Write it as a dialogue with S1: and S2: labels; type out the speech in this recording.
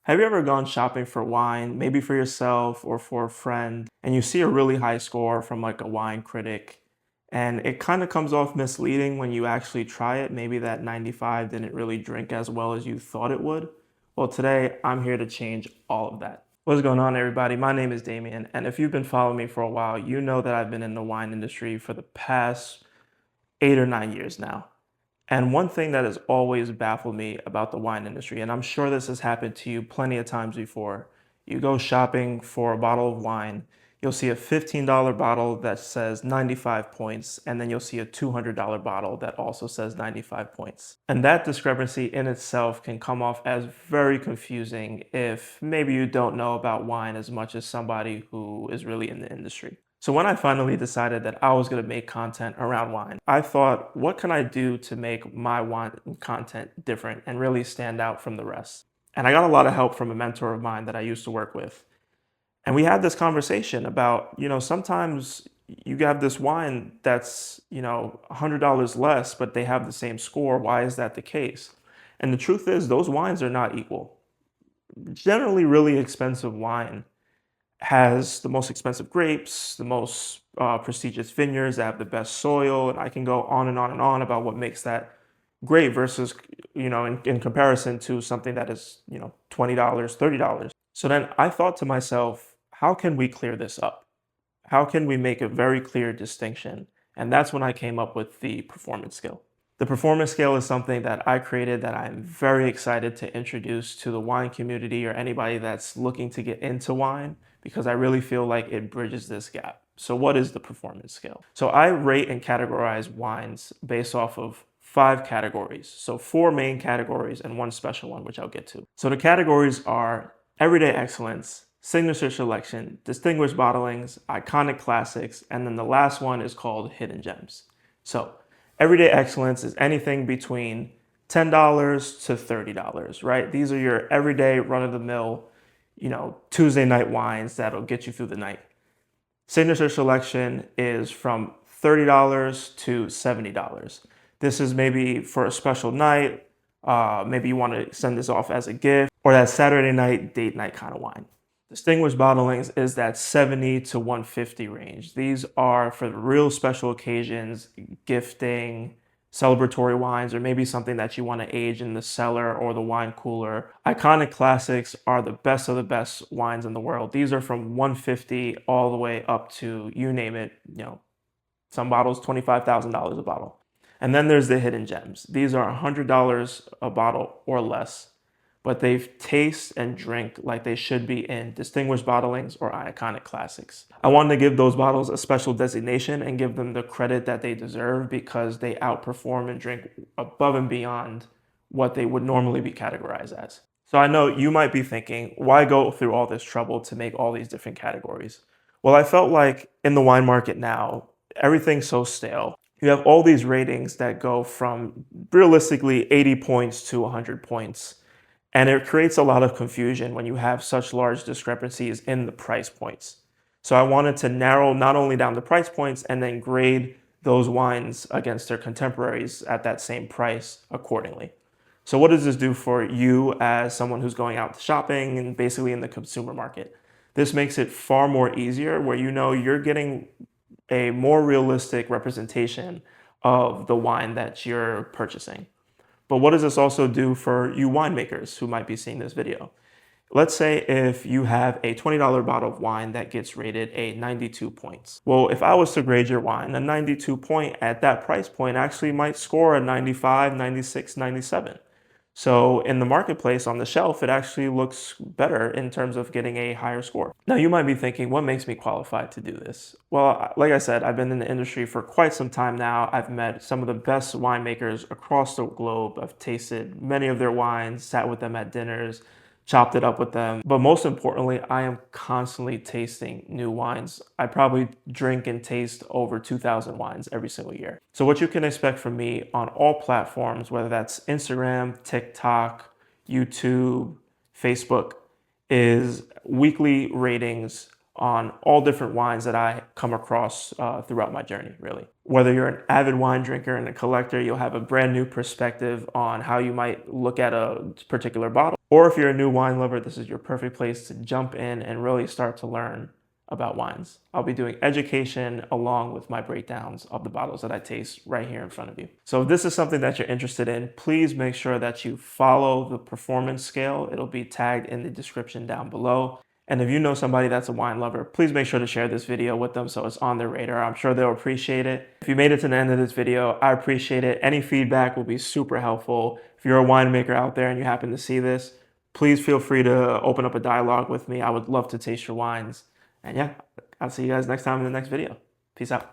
S1: Have you ever gone shopping for wine, maybe for yourself or for a friend, and you see a really high score from like a wine critic, and it kind of comes off misleading when you actually try it? Maybe that 95 didn't really drink as well as you thought it would. Well, today I'm here to change all of that. What's going on, everybody? My name is Damien, and if you've been following me for a while, you know that I've been in the wine industry for the past 8 or 9 years now. And one thing that has always baffled me about the wine industry, and I'm sure this has happened to you plenty of times before, you go shopping for a bottle of wine, you'll see a $15 bottle that says 95 points, and then you'll see a $200 bottle that also says 95 points. And that discrepancy in itself can come off as very confusing if maybe you don't know about wine as much as somebody who is really in the industry. So when I finally decided that I was going to make content around wine, I thought, what can I do to make my wine content different and really stand out from the rest? And I got a lot of help from a mentor of mine that I used to work with. And we had this conversation about, sometimes you have this wine that's, $100 less, but they have the same score. Why is that the case? And the truth is, those wines are not equal. Generally, really expensive wine has the most expensive grapes, the most prestigious vineyards that have the best soil, and I can go on and on and on about what makes that great versus, in comparison to something that is, $20, $30. So then I thought to myself, how can we clear this up? How can we make a very clear distinction? And that's when I came up with the performance scale. The performance scale is something that I created that I'm very excited to introduce to the wine community or anybody that's looking to get into wine, because I really feel like it bridges this gap. So what is the performance scale? So I rate and categorize wines based off of 5 categories. So 4 main categories and 1 special one, which I'll get to. So the categories are everyday excellence, signature selection, distinguished bottlings, iconic classics, and then the last one is called hidden gems. So everyday excellence is anything between $10 to $30, right? These are your everyday run-of-the-mill, Tuesday night wines that'll get you through the night. Signature selection is from $30 to $70. This is maybe for a special night. Maybe you want to send this off as a gift, or that Saturday night, date night kind of wine. Distinguished bottlings is that 70 to 150 range. These are for the real special occasions, gifting, celebratory wines, or maybe something that you want to age in the cellar or the wine cooler. Iconic classics are the best of the best wines in the world. These are from 150 all the way up to, you name it, some bottles, $25,000 a bottle. And then there's the hidden gems. These are $100 a bottle or less, but they taste and drink like they should be in distinguished bottlings or iconic classics. I wanted to give those bottles a special designation and give them the credit that they deserve because they outperform and drink above and beyond what they would normally be categorized as. So I know you might be thinking, why go through all this trouble to make all these different categories? Well, I felt like in the wine market now, everything's so stale. You have all these ratings that go from realistically 80 points to 100 points. And it creates a lot of confusion when you have such large discrepancies in the price points. So I wanted to narrow not only down the price points and then grade those wines against their contemporaries at that same price accordingly. So what does this do for you as someone who's going out shopping and basically in the consumer market? This makes it far more easier where you're getting a more realistic representation of the wine that you're purchasing. But what does this also do for you winemakers who might be seeing this video? Let's say if you have a $20 bottle of wine that gets rated a 92 points. Well, if I was to grade your wine, a 92 point at that price point actually might score a 95, 96, 97. So in the marketplace on the shelf, it actually looks better in terms of getting a higher score. Now you might be thinking, what makes me qualified to do this? Well, like I said, I've been in the industry for quite some time now. I've met some of the best winemakers across the globe. I've tasted many of their wines, sat with them at dinners, chopped it up with them. But most importantly, I am constantly tasting new wines. I probably drink and taste over 2,000 wines every single year. So what you can expect from me on all platforms, whether that's Instagram, TikTok, YouTube, Facebook, is weekly ratings on all different wines that I come across throughout my journey, really. Whether you're an avid wine drinker and a collector, you'll have a brand new perspective on how you might look at a particular bottle. Or if you're a new wine lover, this is your perfect place to jump in and really start to learn about wines. I'll be doing education along with my breakdowns of the bottles that I taste right here in front of you. So if this is something that you're interested in, please make sure that you follow the performance scale. It'll be tagged in the description down below. And if you know somebody that's a wine lover, please make sure to share this video with them so it's on their radar. I'm sure they'll appreciate it. If you made it to the end of this video, I appreciate it. Any feedback will be super helpful. If you're a winemaker out there and you happen to see this, please feel free to open up a dialogue with me. I would love to taste your wines. And yeah, I'll see you guys next time in the next video. Peace out.